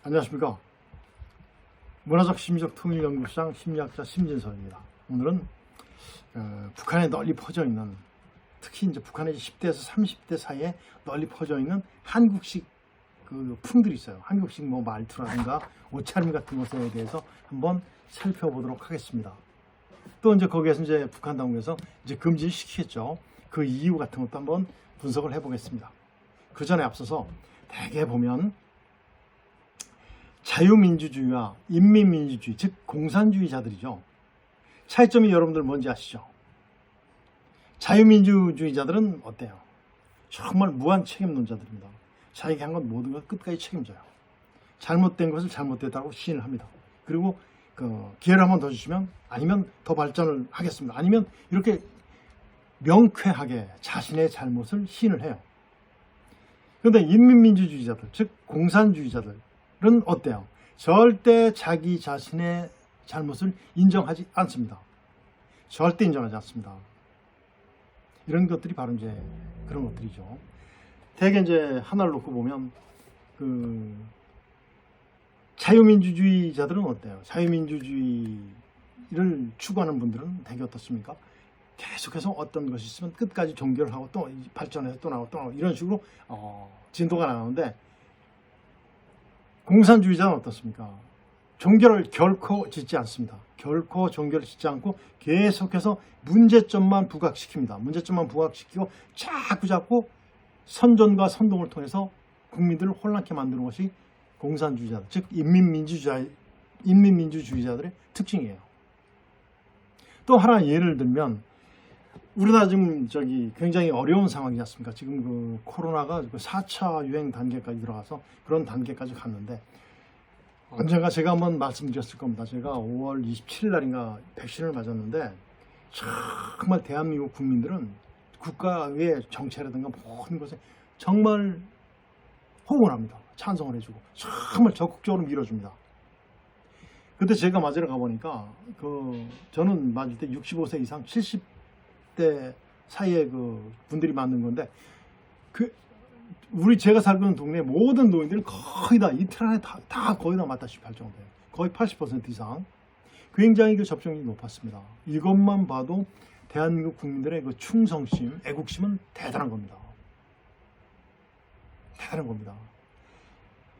안녕하십니까. 문화적 심리적 통일연구소장 심리학자 심진섭입니다. 오늘은 북한에 널리 퍼져 있는, 특히 이제 북한의 10대에서 30대 사이에 널리 퍼져 있는 한국식 그 풍들이 있어요. 한국식 뭐 말투라든가 옷차림 같은 것에 대해서 한번 살펴보도록 하겠습니다. 또 이제 거기에서 이제 북한 당국에서 이제 금지시키겠죠. 그 이유 같은 것도 한번 분석을 해보겠습니다. 그 전에 앞서서 대개 보면 자유민주주의와 인민민주주의, 즉 공산주의자들이죠. 차이점이 여러분들 뭔지 아시죠? 자유민주주의자들은 어때요? 정말 무한 책임론자들입니다. 자기가 한 건 모든 걸 끝까지 책임져요. 잘못된 것을 잘못됐다고 시인을 합니다. 그리고 기회를 한 번 더 주시면, 아니면 더 발전을 하겠습니다. 아니면 이렇게 명쾌하게 자신의 잘못을 시인을 해요. 그런데 인민민주주의자들, 즉 공산주의자들은 어때요? 절대 자기 자신의 잘못을 인정하지 않습니다. 절대 인정하지 않습니다. 이런 것들이 바로 이제 그런 것들이죠. 대개 이제 하나를 놓고 보면 자유민주주의자들은 어때요? 자유민주주의를 추구하는 분들은 대개 어떻습니까? 계속해서 어떤 것이 있으면 끝까지 종결을 하고 또 발전해서 또 나오고 이런 식으로 진도가 나오는데, 공산주의자는 어떻습니까? 종결을 결코 짓지 않습니다. 결코 종결을 짓지 않고 계속해서 문제점만 부각시킵니다. 문제점만 부각시키고 자꾸 선전과 선동을 통해서 국민들을 혼란케 만드는 것이 공산주의자들, 즉 인민민주주의자들의 특징이에요. 또 하나 예를 들면, 우리나라 지금 굉장히 어려운 상황이지 않습니까? 지금 그 코로나가 4차 유행 단계까지 들어가서 그런 단계까지 갔는데, 언젠가 제가 한번 말씀드렸을 겁니다. 제가 5월 27일 날인가 백신을 맞았는데, 정말 대한민국 국민들은 국가의 정체라든가 모든 것에 정말 호응을 합니다. 찬성을 해주고 정말 적극적으로 밀어줍니다. 그때 제가 맞으러 가보니까 저는 맞을 때 65세 이상 70대 사이에 분들이 맞는 건데, 제가 살고 있는 동네 모든 노인들은 거의 다 이틀 안에 다 거의 다 맞다시피 할 정도예요. 거의 80% 이상. 굉장히 접종률이 높았습니다. 이것만 봐도 대한민국 국민들의 충성심, 애국심은 대단한 겁니다. 대단한 겁니다.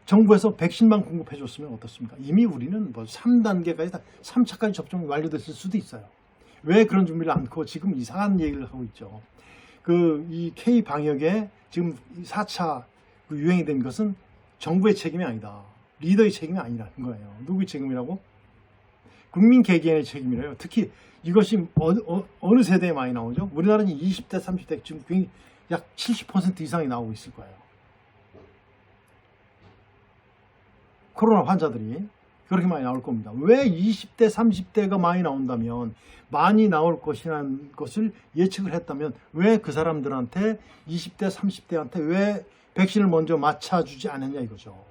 정부에서 백신만 공급해 줬으면 어떻습니까? 이미 우리는 3단계까지 3차까지 접종이 완료됐을 수도 있어요. 왜 그런 준비를 않고 지금 이상한 얘기를 하고 있죠. 이 K 방역에 지금 4차 유행이 된 것은 정부의 책임이 아니다. 리더의 책임이 아니라는 거예요. 누구의 책임이라고? 국민 개개인의 책임이래요. 특히 이것이 어느 세대에 많이 나오죠? 우리나라는 20대, 30대 지금 약 70% 이상이 나오고 있을 거예요. 코로나 환자들이 그렇게 많이 나올 겁니다. 왜 20대, 30대가 많이 나온다면, 많이 나올 것이라는 것을 예측을 했다면, 왜 그 사람들한테 20대, 30대한테 왜 백신을 먼저 맞춰주지 않았냐 이거죠.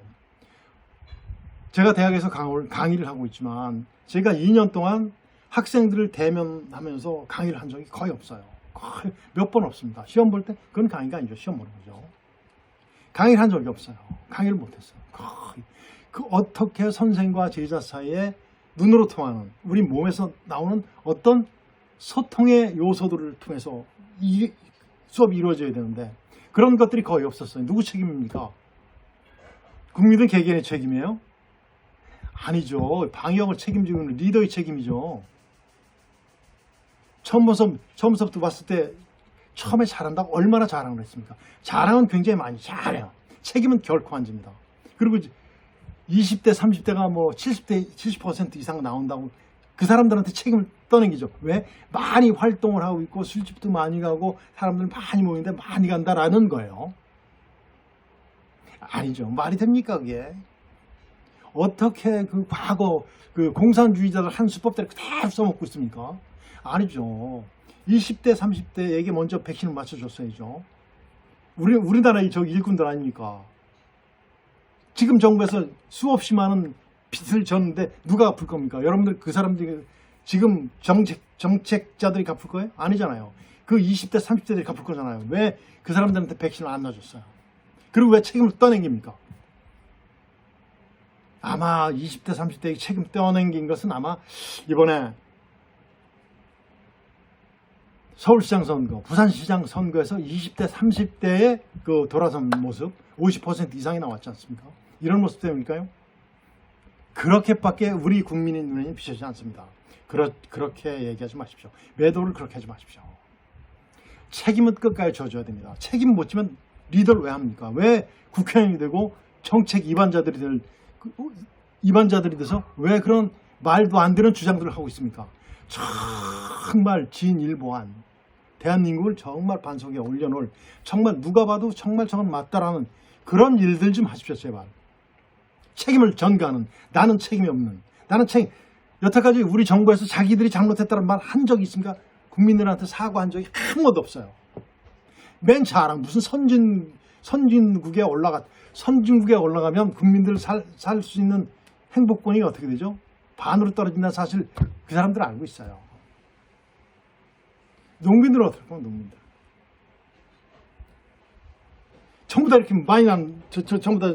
제가 대학에서 강의를 하고 있지만, 제가 2년 동안 학생들을 대면하면서 강의를 한 적이 거의 없어요. 거의 몇 번 없습니다. 시험 볼 때 그건 강의가 아니죠. 시험 보는 거죠. 강의를 한 적이 없어요. 강의를 못했어요. 거의. 어떻게 선생과 제자 사이에 눈으로 통하는, 우리 몸에서 나오는 어떤 소통의 요소들을 통해서 이 수업이 이루어져야 되는데, 그런 것들이 거의 없었어요. 누구 책임입니까? 국민들 개개인의 책임이에요? 아니죠. 방역을 책임지고 있는 리더의 책임이죠. 처음부터 봤을 때 처음에 잘한다고 얼마나 자랑을 했습니까? 자랑은 굉장히 많이 잘해요. 책임은 결코 안 집니다. 그리고 20대, 30대가 70% 이상 나온다고 그 사람들한테 책임을 떠넘기죠. 왜? 많이 활동을 하고 있고 술집도 많이 가고 사람들 많이 모이는데 많이 간다라는 거예요. 아니죠. 말이 됩니까 그게? 어떻게 과거 공산주의자들 한 수법대로 그대로 써먹고 있습니까? 아니죠. 20대, 30대에게 먼저 백신을 맞춰줬어야죠. 우리나라의 일꾼들 아닙니까? 지금 정부에서 수없이 많은 빚을 졌는데 누가 갚을 겁니까? 여러분들 그 사람들이 지금 정책자들이 갚을 거예요? 아니잖아요. 그 20대, 30대들이 갚을 거잖아요. 왜 그 사람들한테 백신을 안 놔줬어요? 그리고 왜 책임을 떠넘깁니까? 아마 20대 30대의 책임 떼어넘긴 것은 아마 이번에 서울시장 선거, 부산시장 선거에서 20대 30대의 그 돌아선 모습 50% 이상이 나왔지 않습니까? 이런 모습 때문일까요? 그렇게밖에 우리 국민의 눈에는 비춰지지 않습니다. 그렇게 얘기하지 마십시오. 매도를 그렇게 하지 마십시오. 책임은 끝까지 져줘야 됩니다. 책임 못 지면 리더를 왜 합니까? 왜 국회의원이 되고 정책 이반자들이 돼서 왜 그런 말도 안 되는 주장들을 하고 있습니까? 정말 진일보한 대한민국을 정말 반석에 올려놓을, 정말 누가 봐도 정말 저건 맞다라는 그런 일들 좀 하십시오. 제발. 책임을 전가하는, 나는 책임이 없는, 여태까지 우리 정부에서 자기들이 잘못했다는 말 한 적이 있습니까? 국민들한테 사과한 적이 한 번도 없어요. 맨 자랑, 무슨 선진국에 올라가면 국민들 살 수 있는 행복권이 어떻게 되죠? 반으로 떨어진다는 사실 그 사람들은 알고 있어요. 농민들은 어떨 거야, 농민들. 전부 다 이렇게 많이 전부 다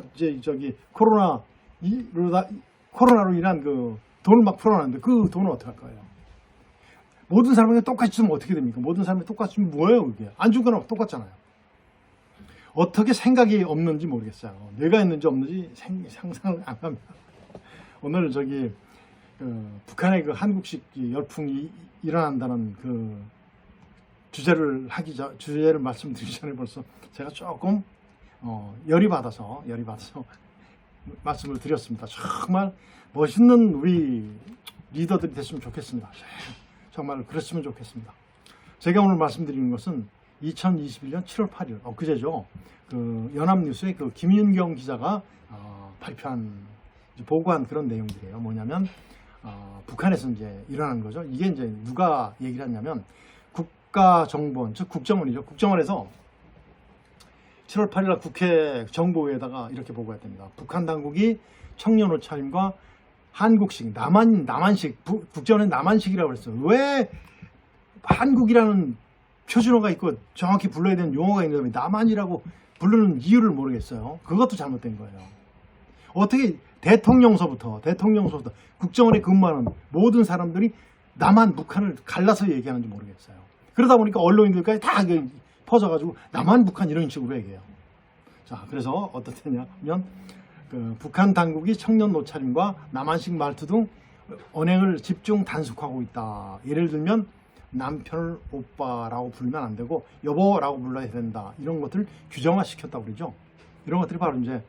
코로나로 인한 그 돈을 막 풀어놨는데 그 돈은 어떻게 할 거예요? 모든 사람에게 똑같이 주면 어떻게 됩니까? 모든 사람에게 똑같이 주면 뭐예요, 그게? 안 준 거나 똑같잖아요. 어떻게 생각이 없는지 모르겠어요. 뇌가 있는지 없는지 상상을 안 합니다. 오늘 북한의 그 한국식 열풍이 일어난다는 그 주제를 말씀드리기 전에 벌써 제가 조금 열이 받아서 말씀을 드렸습니다. 정말 멋있는 우리 리더들이 됐으면 좋겠습니다. 정말 그랬으면 좋겠습니다. 제가 오늘 말씀드리는 것은 2021년 7월 8일 엊그제죠. 그 연합뉴스의 그 김윤경 기자가 보고한 그런 내용들이에요. 뭐냐면 북한에서 이제 일어난 거죠. 이게 이제 누가 얘기를 했냐면 국가정보원, 즉 국정원이죠. 국정원에서 7월 8일 국회 정보위에다가 이렇게 보고가 됩니다. 북한 당국이 청년 옷차림과 한국식, 남한식, 국정원은 남한식이라고 그랬어요. 왜 한국이라는 표준어가 있고 정확히 불러야 되는 용어가 있는데 왜 남한이라고 부르는 이유를 모르겠어요. 그것도 잘못된 거예요. 어떻게 대통령서부터 국정원에 근무하는 모든 사람들이 남한, 북한을 갈라서 얘기하는지 모르겠어요. 그러다 보니까 언론인들까지 다 퍼져가지고 남한, 북한 이런 식으로 얘기해요. 자, 그래서 어떻냐면 북한 당국이 청년 옷차림과 남한식 말투 등 언행을 집중 단속하고 있다. 예를 들면 남편을 오빠라고 부르면 안 되고 여보라고 불러야 된다. 이런 것들을 규정화시켰다고 그러죠. 이런 것들이 바로 이제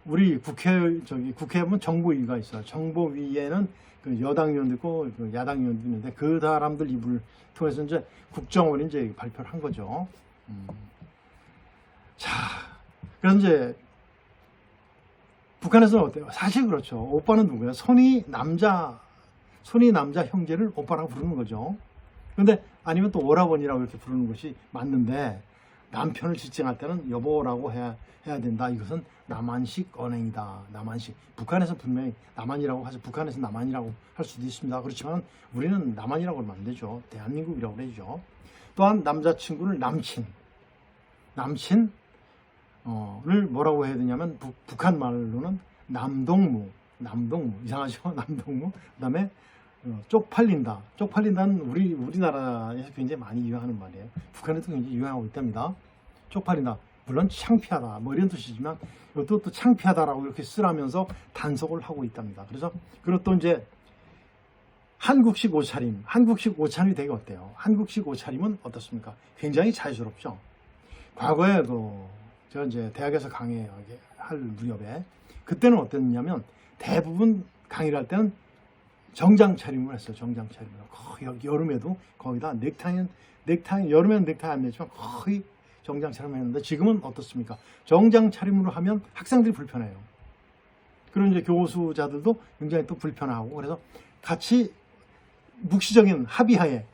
우리 국회의원 정보위가 있어요. 정보위에는 그 여당 의원도 있고 그 야당 의원도 있는데 그 사람들 입을 통해서 이제 국정원이 이제 발표를 한 거죠. 자, 그래서 이제 북한에서는 어때요? 사실 그렇죠. 오빠는 누구야? 손이 남자 형제를 오빠라고 부르는 거죠. 그런데 아니면 또 오라버니라고 이렇게 부르는 것이 맞는데 남편을 지칭할 때는 여보라고 해야 된다. 이것은 남한식 언행이다. 남한식. 북한에서 분명히 남한이라고 하죠. 북한에서 남한이라고 할 수도 있습니다. 그렇지만 우리는 남한이라고 하면 안 되죠. 대한민국이라고 그러죠. 또한 남자친구를 남친을 뭐라고 해야 되냐면 북한 말로는 남동무 이상하죠. 남동무. 그다음에 쪽팔린다는 우리나라에서 굉장히 많이 유행하는 말이에요. 북한에도 굉장히 유행하고 있답니다. 쪽팔린다. 물론 창피하다 뭐 이런 뜻이지만 이것도 또 창피하다라고 이렇게 쓰라면서 단속을 하고 있답니다. 그래서 그리고 또 이제 한국식 옷차림이 되게 어때요? 한국식 옷차림은 어떻습니까? 굉장히 자유스럽죠. 과거에 제가 이제 대학에서 강의할 무렵에 그때는 어땠냐면 대부분 강의를 할 때는 정장 차림을 했어요. 정장 차림을. 거의 여름에도 거의 다 여름에는 넥타이 안 매지만 거의 정장 차림을 했는데 지금은 어떻습니까? 정장 차림으로 하면 학생들이 불편해요. 그런 이제 교수자들도 굉장히 또 불편하고 그래서 같이 묵시적인 합의하에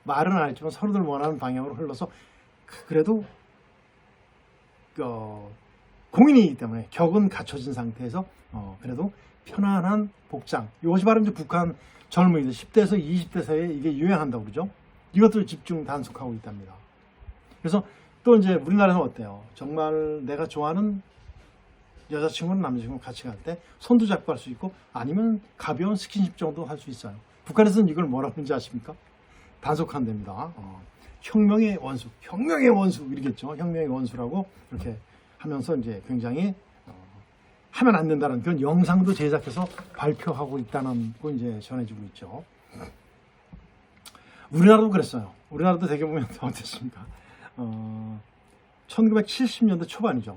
말은 안 했지만 서로들 원하는 방향으로 흘러서 그래도 공인이기 때문에 격은 갖춰진 상태에서 그래도 편안한 복장. 이것이 바로 이제 북한 젊은이들 10대에서 20대 사이에 이게 유행한다고 그러죠. 이것들을 집중 단속하고 있답니다. 그래서 또 이제 우리나라는 어때요? 정말 내가 좋아하는 여자친구는 남자친구 같이 갈 때 손도 잡고 갈 수 있고 아니면 가벼운 스킨십 정도 할 수 있어요. 북한에서는 이걸 뭐라고 하는지 아십니까? 단속한답니다. 혁명의 원수, 혁명의 원수 이러겠죠. 혁명의 원수라고 이렇게 하면서 이제 굉장히 하면 안 된다는 그런 영상도 제작해서 발표하고 있다는 거 이제 전해지고 있죠. 우리나라도 그랬어요. 우리나라도 대개 보면 어땠습니까? 1970년대 초반이죠.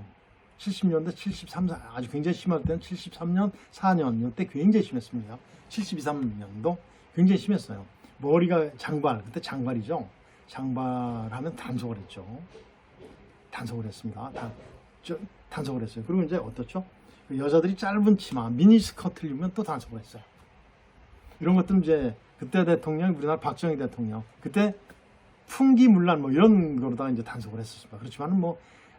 70년대, 73, 아주 굉장히 심할 때는 73년, 4년 이때 굉장히 심했습니다. 72, 3년도 굉장히 심했어요. 머리가 장발, 그때 장발이죠. 장발하면 단속을 했죠. 단속을 했습니다. 단속을 했어요. 그리고 이제 어떻죠? 여자들이 짧은 치마, 미니스커트를 입으면 또 단속을 했어요. 이런 것들은 이제 그때 대통령, 우리나라 박정희 대통령, 그때 풍기문란 뭐 이런 거로다가 이제 단속을 했었습니다. 그렇지만 뭐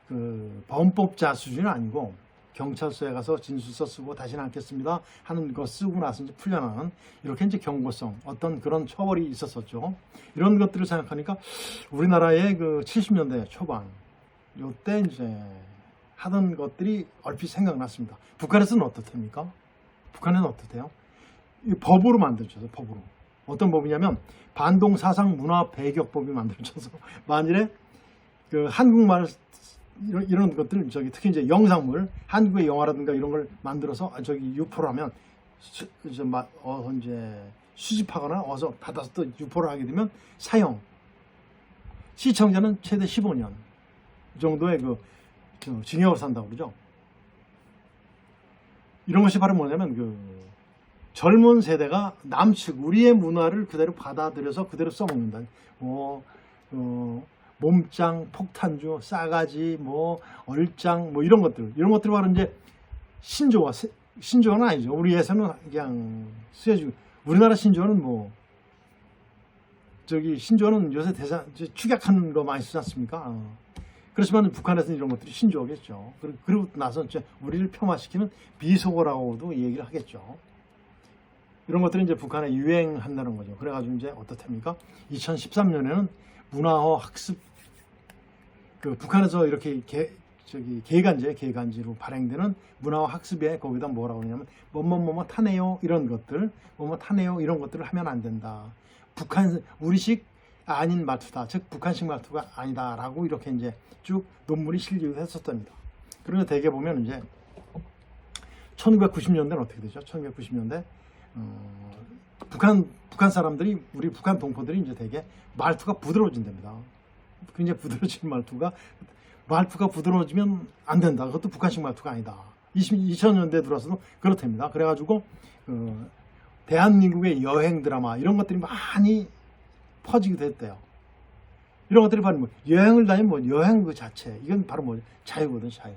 그 범법자 수준은 아니고 경찰서에 가서 진술서 쓰고 다시는 않겠습니다 하는 거 쓰고 나서 이제 풀려나는 이렇게 이제 경고성 어떤 그런 처벌이 있었었죠. 이런 것들을 생각하니까 우리나라의 그 70년대 초반 요때 이제 하던 것들이 얼핏 생각났습니다. 북한에서는 어떻습니까? 북한에는 어떻대요? 법으로 만들어져서 법으로. 어떤 법이냐면 반동사상 문화 배격법이 만들어져서 만일에 그 한국말 이런 것들 특히 이제 영상물 한국의 영화라든가 이런 걸 만들어서 유포를 하면 이제 수집하거나 어서 받아서 또 유포를 하게 되면 사형 시청자는 최대 15년 정도의 그 징역을 산다고 그러죠. 이런 것이 바로 뭐냐면 그 젊은 세대가 남측 우리의 문화를 그대로 받아들여서 그대로 써먹는다. 몸짱, 폭탄주, 싸가지, 뭐 얼짱, 뭐 이런 것들 바로 이제 신조어는 아니죠. 우리에서는 그냥 쓰여지고 우리나라 신조어는 뭐 신조어는 요새 축약하는 거 많이 쓰지 않습니까? 그렇지만 북한에서는 이런 것들이 신조어겠죠. 그리고 나서 이제 우리를 폄하시키는 비속어라고도 얘기를 하겠죠. 이런 것들이 이제 북한에 유행한다는 거죠. 그래가지고 이제 어떻답니까? 2013년에는 문화어 학습 북한에서 이렇게 개간지로 발행되는 문화어 학습에 거기다 뭐라고 하냐면 뭐뭐 타네요 이런 것들 뭐뭐 타네요 이런 것들을 하면 안 된다. 우리식 아닌 말투다. 즉 북한식 말투가 아니다라고 이렇게 이제 쭉 논문이 실리기도 했었답니다. 그리고 대개 보면 이제 1990년대는 어떻게 되죠? 1990년대 북한 사람들이 우리 북한 동포들이 이제 되게 말투가 부드러워진답니다. 굉장히 부드러워진 말투가 부드러워지면 안 된다. 그것도 북한식 말투가 아니다. 2000년대 들어서도 그렇답니다. 그래가지고 대한민국의 여행 드라마 이런 것들이 많이 퍼지기도 했대요. 이런 것들이 바로 여행을 다니면 여행 그 자체 이건 바로 자유거든 자유.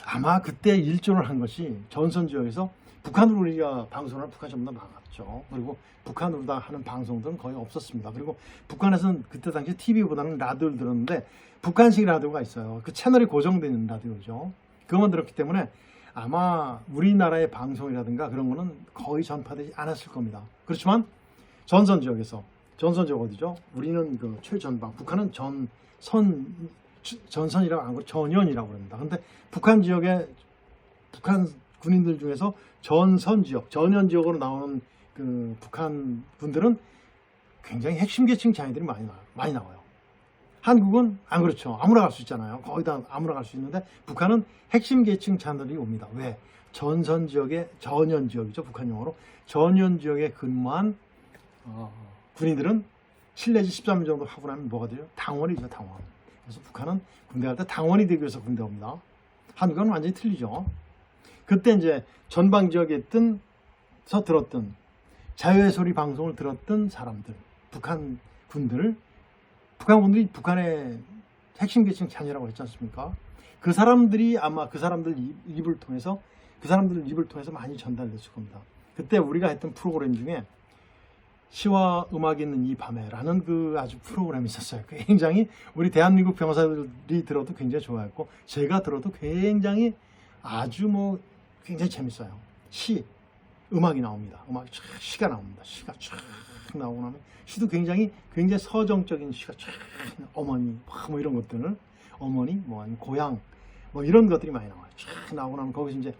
아마 그때 일조를 한 것이 전선 지역에서 북한으로 우리가 방송을 북한 전부 다 막았죠. 그리고 북한으로 다 하는 방송들은 거의 없었습니다. 그리고 북한에서는 그때 당시 TV보다는 라디오를 들었는데 북한식 라디오가 있어요. 그 채널이 고정되어 있는 라디오죠. 그것만 들었기 때문에 아마 우리나라의 방송이라든가 그런 거는 거의 전파되지 않았을 겁니다. 그렇지만 전선 지역 어디죠? 우리는 그 최전방, 북한은 전선이라고 안 하고 전연이라고 합니다. 근데 북한 지역의 북한 군인들 중에서 전선 지역, 전연 지역으로 나오는 그 북한 분들은 굉장히 핵심 계층 자녀들이 많이 나와요. 한국은 안 그렇죠. 아무나 갈 수 있잖아요. 거의 다 아무나 갈 수 있는데 북한은 핵심 계층 자녀들이 옵니다. 왜? 전선 지역의 전연 지역이죠. 북한 용어로 전연 지역에 근무한 군인들은 7 내지 13년 정도 하고 나면 뭐가 돼요? 당원이죠. 당원. 그래서 북한은 군대 갈 때 당원이 되기 위해서 군대 옵니다. 한국은 완전히 틀리죠. 그때 이제 전방 지역에 들었던 자유의 소리 방송을 들었던 사람들, 북한 군들이 북한의 핵심 계층 자녀라고 했지 않습니까? 그 사람들이 아마 그 사람들 입을 통해서 많이 전달됐을 겁니다. 그때 우리가 했던 프로그램 중에 시와 음악이 있는 이 밤에라는 그 아주 프로그램이 있었어요. 굉장히 우리 대한민국 병사들이 들어도 굉장히 좋아했고 제가 들어도 굉장히 굉장히 재밌어요. 음악이 나옵니다. 시가 나옵니다. 시가 쫙 나오고 나면 시도 굉장히 서정적인 시가 쫙 어머니 뭐 이런 것들을 어머니 아니면 고향 이런 것들이 많이 나와요. 쫙 나오고 나면 거기서 이제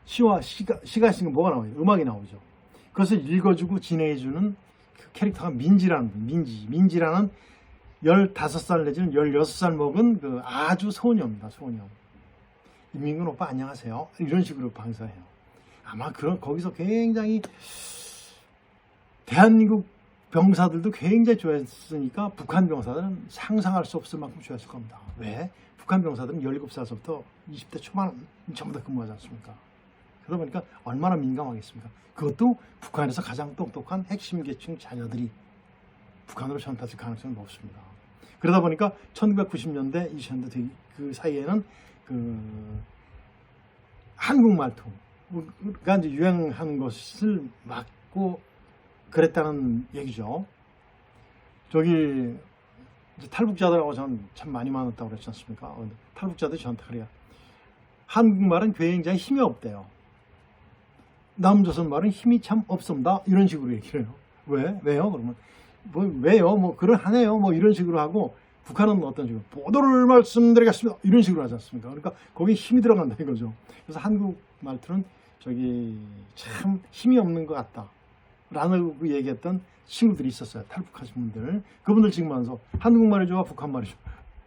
시가 있으니까 뭐가 나와요? 음악이 나오죠. 그것을 읽어주고 진행해주는 그 캐릭터가 민지라는 분, 민지라는 15살 내지는 16살 먹은 그 아주 소녀입니다. 소녀. 임민근 오빠 안녕하세요. 이런 식으로 방송해요. 아마 거기서 굉장히 대한민국 병사들도 굉장히 좋아했으니까 북한 병사들은 상상할 수 없을 만큼 좋아했을 겁니다. 왜? 북한 병사들은 17살부터 20대 초반 전부 다 근무하지 않습니까? 그러다 보니까 얼마나 민감하겠습니까? 그것도 북한에서 가장 똑똑한 핵심 계층 자녀들이 북한으로 전파될 가능성이 높습니다. 그러다 보니까 1990년대, 2000년대 그 사이에는 그 한국 말투가 이제 유행하는 것을 막고 그랬다는 얘기죠. 저기 이제 탈북자들하고 저는 참 많이 만났다고 그랬지 않습니까? 탈북자들이 저한테 그래요. 한국말은 굉장히 힘이 없대요. 남조선 말은 힘이 참 없습니다. 이런 식으로 얘기를 해요. 왜요? 그러면 왜요? 그러하네요. 이런 식으로 하고, 북한은 어떤 식으로 보도를 말씀드리겠습니다. 이런 식으로 하지 않습니까? 그러니까 거기 힘이 들어간다 이거죠. 그래서 한국 말투는 참 힘이 없는 것 같다 라고 얘기했던 친구들이 있었어요. 탈북하신 분들. 그분들 지금 와서 한국말이 좋아, 북한말이 좋아.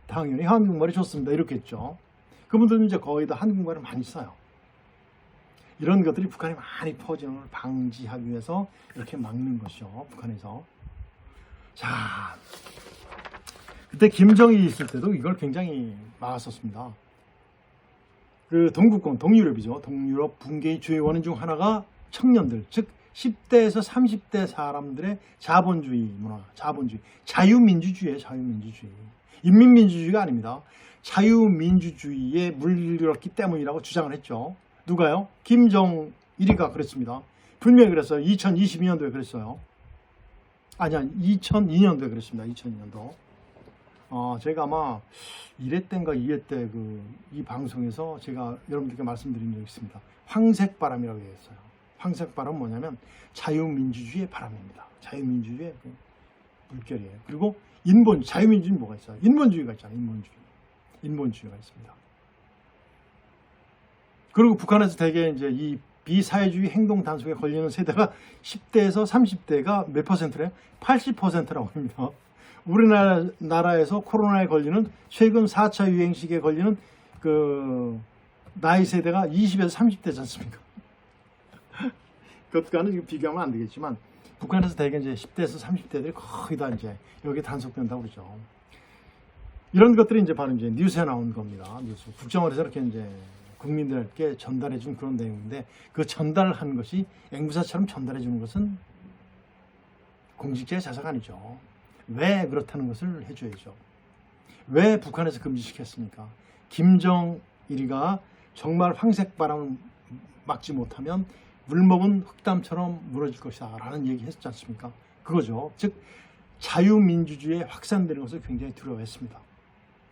당연히 한국말이 좋습니다. 이렇게 했죠. 그분들은 이제 거의 다 한국말을 많이 써요. 이런 것들이 북한에 많이 퍼지는 걸 방지하기 위해서 이렇게 막는 것이죠. 북한에서. 자, 그때 김정일이 있을 때도 이걸 굉장히 막았었습니다. 그 동구권, 동유럽이죠. 동유럽 붕괴의 주요 원인 중 하나가 청년들, 즉 10대에서 30대 사람들의 자본주의 문화, 자유민주주의예요. 자유민주주의. 인민민주주의가 아닙니다. 자유민주주의에 물들었기 때문이라고 주장을 했죠. 누가요? 김정일이가 그랬습니다. 분명히 그랬어요. 2022년도에 그랬어요. 아니야, 2002년도에 그랬습니다. 2002년도. 제가 아마 1회 때인가 2회 때 이 방송에서 제가 여러분들께 말씀드린 적이 있습니다. 황색바람이라고 얘기했어요. 황색바람은 뭐냐면 자유민주주의의 바람입니다. 자유민주주의의 물결이에요. 그리고 자유민주주의는 뭐가 있어요? 인본주의가 있잖아요. 인본주의가 있습니다. 그리고 북한에서 대개 이제 이 비사회주의 행동 단속에 걸리는 세대가 10대에서 30대가 몇 퍼센트래요? 80%라고 합니다. 우리나라에서 코로나에 걸리는 최근 4차 유행 시기에 걸리는 그 나이 세대가 20에서 30대지 않습니까? 그것과는 비교하면 안 되겠지만 북한에서 대개 이제 10대에서 30대들이 거의 다 이제 여기 단속된다고 그러죠. 이런 것들이 이제 바로 이제 뉴스에 나온 겁니다. 뉴스. 국정원에서 이렇게 이제 국민들께 전달해 준 그런 내용인데, 그 전달한 것이 앵무새처럼 전달해 주는 것은 공직자의 자세가 아니죠. 왜 그렇다는 것을 해줘야죠. 왜 북한에서 금지시켰습니까? 김정일이가 정말 황색바람을 막지 못하면 물먹은 흙담처럼 무너질 것이다 라는 얘기 했지 않습니까? 그거죠. 즉 자유민주주의에 확산되는 것을 굉장히 두려워했습니다.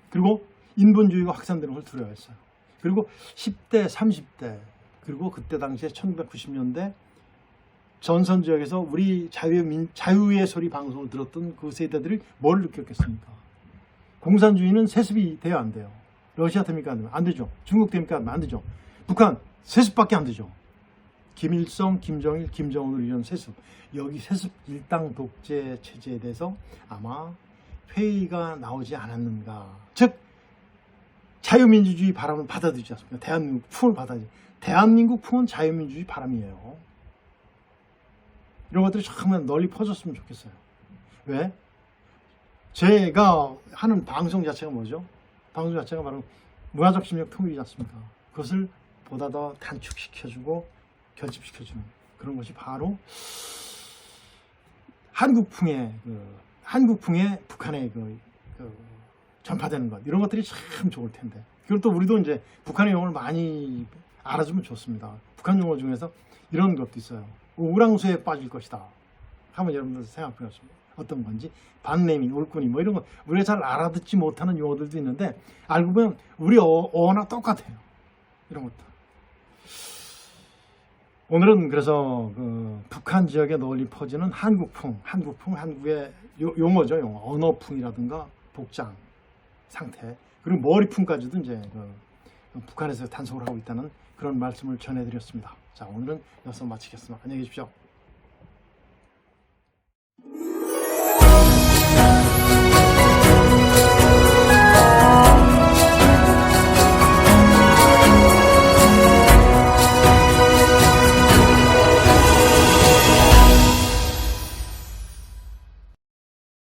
그리고 인본주의가 확산되는 것을 두려워했어요. 그리고 10대, 30대, 그리고 그때 당시에 1990년대 전선 지역에서 우리 자유의 소리 방송을 들었던 그 세대들이 뭘 느꼈겠습니까? 공산주의는 세습이 돼야 안 돼요. 러시아 됩니까? 안 되죠. 중국 됩니까? 안 되죠. 북한 세습밖에 안 되죠. 김일성, 김정일, 김정은을 이런 세습. 여기 세습 일당 독재 체제에 대해서 아마 회의가 나오지 않았는가. 즉 자유민주주의 바람을 받아들이지 않습니까? 대한민국 풍을 받아들이지. 대한민국 풍은 자유민주주의 바람이에요. 이런 것들이 정말 널리 퍼졌으면 좋겠어요. 왜? 제가 하는 방송 자체가 뭐죠? 방송 자체가 바로 문화적 심리학 통일이지 않습니까? 그것을 보다 더 단축시켜주고 결집시켜주는 그런 것이 바로 한국풍의 북한에 전파되는 것, 이런 것들이 참 좋을 텐데. 그리고 또 우리도 이제 북한의 용어를 많이 알아주면 좋습니다. 북한 용어 중에서 이런 것도 있어요. 우랑수에 빠질 것이다 하면 여러분들 생각해 보세요. 어떤 건지. 반내미, 울꾼이 이런 거 우리가 잘 알아듣지 못하는 용어들도 있는데 알고 보면 우리 어나 똑같아요. 이런 것도. 오늘은 그래서 북한 지역에 널리 퍼지는 한국의 용어죠. 언어풍이라든가 복장 상태, 그리고 머리풍까지도 이제 북한에서 단속을 하고 있다는 그런 말씀을 전해드렸습니다. 자, 오늘은 여기서 마치겠습니다. 안녕히 계십시오.